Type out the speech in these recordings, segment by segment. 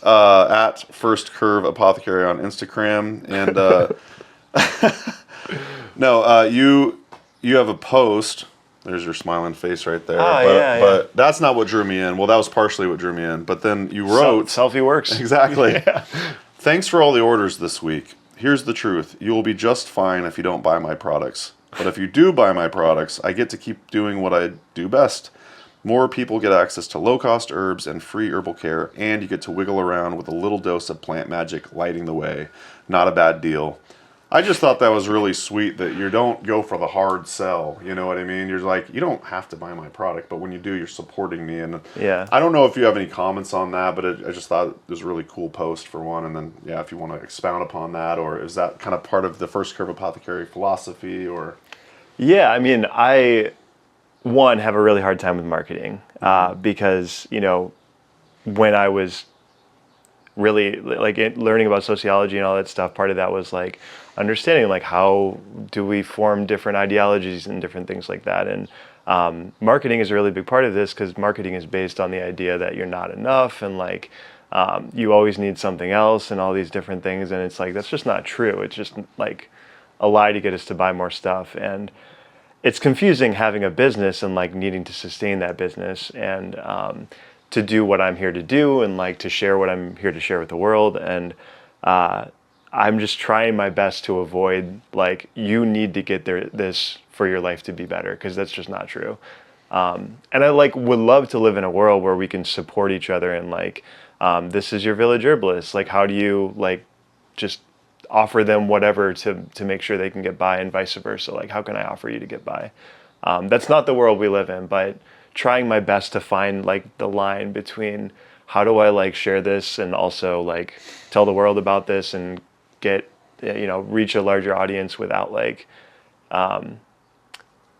At First Curve Apothecary on Instagram. And no, you have a post. There's your smiling face right there. But that's not what drew me in. Well, that was partially what drew me in. But then you wrote... Selfie works. Exactly. Yeah. Thanks for all the orders this week. Here's the truth. You will be just fine if you don't buy my products. But if you do buy my products, I get to keep doing what I do best. More people get access to low-cost herbs and free herbal care, and you get to wiggle around with a little dose of plant magic lighting the way. Not a bad deal. I just thought that was really sweet that you don't go for the hard sell. You know what I mean? You're like, you don't have to buy my product, but when you do, you're supporting me. And yeah. I don't know if you have any comments on that, but I just thought it was a really cool post for one. And then, yeah, if you want to expound upon that, or is that kind of part of the First Curve Apothecary philosophy, or? Yeah, I mean, have a really hard time with marketing because, you know, when I was really like learning about sociology and all that stuff, part of that was like understanding like how do we form different ideologies and different things like that. And marketing is a really big part of this because marketing is based on the idea that you're not enough and like you always need something else and all these different things. And it's like, that's just not true. It's just like a lie to get us to buy more stuff. And it's confusing having a business and like needing to sustain that business and to do what I'm here to do and like to share what I'm here to share with the world. And I'm just trying my best to avoid like, you need to get this for your life to be better, because that's just not true. And I like would love to live in a world where we can support each other and like, this is your village herbalist. Like, how do you like just offer them whatever to make sure they can get by, and vice versa? Like, how can I offer you to get by? That's not the world we live in, but trying my best to find like the line between how do I like share this and also like tell the world about this and get, you know, reach a larger audience without like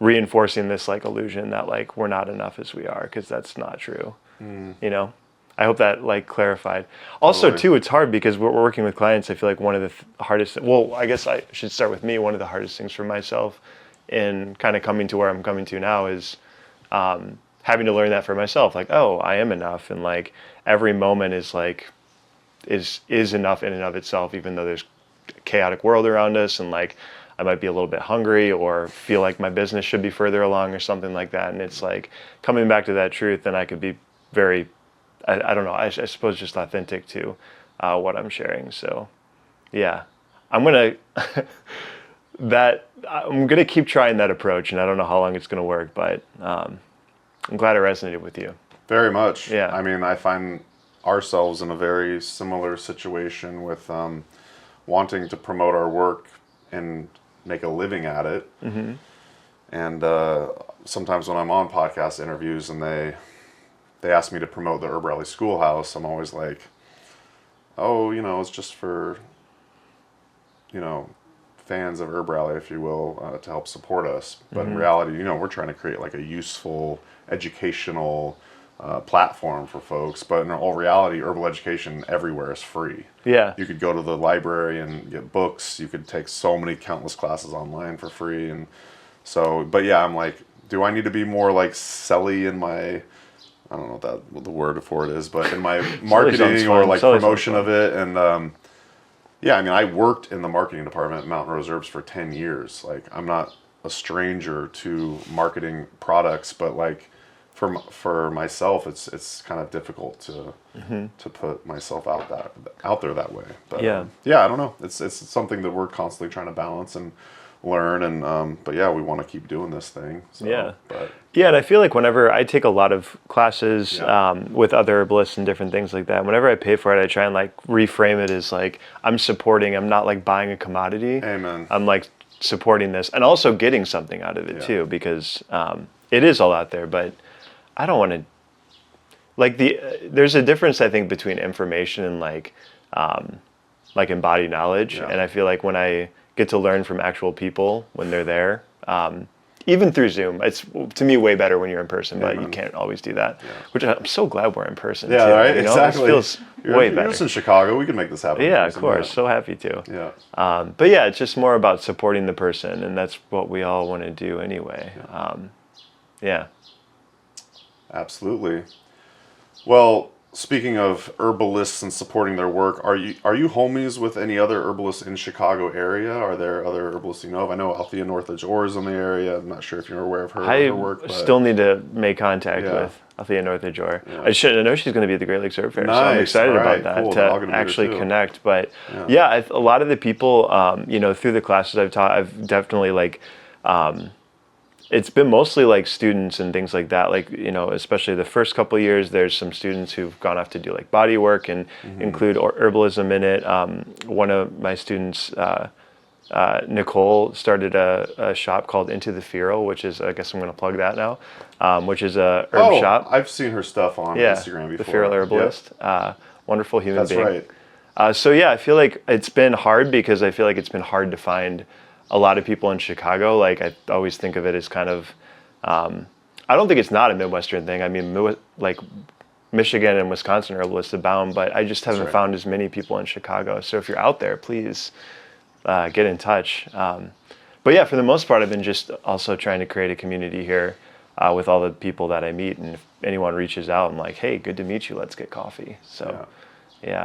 reinforcing this like illusion that like we're not enough as we are, because that's not true. You know, I hope that like clarified. Also too, it's hard because we're working with clients. I feel like one of the hardest, well, I guess I should start with me. One of the hardest things for myself in kind of coming to where I'm coming to now is having to learn that for myself. Like, oh, I am enough. And like every moment is like, is enough in and of itself, even though there's a chaotic world around us. And like, I might be a little bit hungry or feel like my business should be further along or something like that. And it's like coming back to that truth, and I could be very, I don't know, I suppose just authentic to what I'm sharing. So yeah, I'm going to keep trying that approach, and I don't know how long it's going to work, but I'm glad it resonated with you. Very much. Yeah. I mean, I find ourselves in a very similar situation with wanting to promote our work and make a living at it. Mm-hmm. And sometimes when I'm on podcast interviews and they ask me to promote the HerbRally Schoolhouse, I'm always like, oh, you know, it's just for, you know, fans of HerbRally, if you will, to help support us. But in reality, you know, we're trying to create like a useful, educational platform for folks. But in all reality, herbal education everywhere is free. Yeah. You could go to the library and get books. You could take so many countless classes online for free. And so, but yeah, I'm like, do I need to be more like selly in my, I don't know what the word for it is, but in my marketing or like promotion of it? And yeah, I mean, I worked in the marketing department at Mountain Rose Herbs for 10 years. Like, I'm not a stranger to marketing products, but like for myself, it's kind of difficult to put myself out there that way. But yeah, I don't know. It's something that we're constantly trying to balance and learn, and but yeah, we want to keep doing this thing. So, yeah, and I feel like whenever I take a lot of classes with other herbalists and different things like that, whenever I pay for it, I try and like reframe it as like I'm not like buying a commodity. Amen. I'm like supporting this and also getting something out of it too, because it is all out there, but I don't want to like there's a difference, I think, between information and like embodied knowledge. And I feel like when I get to learn from actual people when they're there, even through Zoom, it's to me way better when you're in person, but you can't always do that, which I'm so glad we're in person. Yeah, too, right, you know? exactly. It feels way better. You're just in Chicago, we can make this happen. Yeah, of course, so happy to. Yeah. But yeah, it's just more about supporting the person, and that's what we all want to do anyway. Yeah. Absolutely. Well, speaking of herbalists and supporting their work, are you homies with any other herbalists in Chicago area? Are there other herbalists you know of? I know Althea North-Adjor is in the area. I'm not sure if you're aware of her work. I But still need to make contact Yeah. with Althea North-Adjor. Yeah. I know she's going to be at the Great Lakes Herb Fair, so I'm Nice. excited Alright, about that cool. Then I'll get to to meet her actually too. connect. But Yeah. yeah, a lot of the people, through the classes I've taught, I've definitely it's been mostly like students and things like that. Like, especially the first couple of years, there's some students who've gone off to do like body work and include herbalism in it. One of my students, Nicole, started a shop called Into the Feral, which is, I guess I'm going to plug that now, which is a herb shop. I've seen her stuff on Instagram before. The Feral Herbalist. Wonderful human That's being. right. So yeah, I feel like it's been hard because I feel like it's been hard to find a lot of people in Chicago. Like I always think of it as kind of, I don't think it's not a Midwestern thing. I mean, like Michigan and Wisconsin herbalists abound, but I just haven't right. found as many people in Chicago. So if you're out there, please get in touch. But yeah, for the most part, I've been just also trying to create a community here with all the people that I meet. And if anyone reaches out, I'm like, hey, good to meet you. Let's get coffee. So yeah.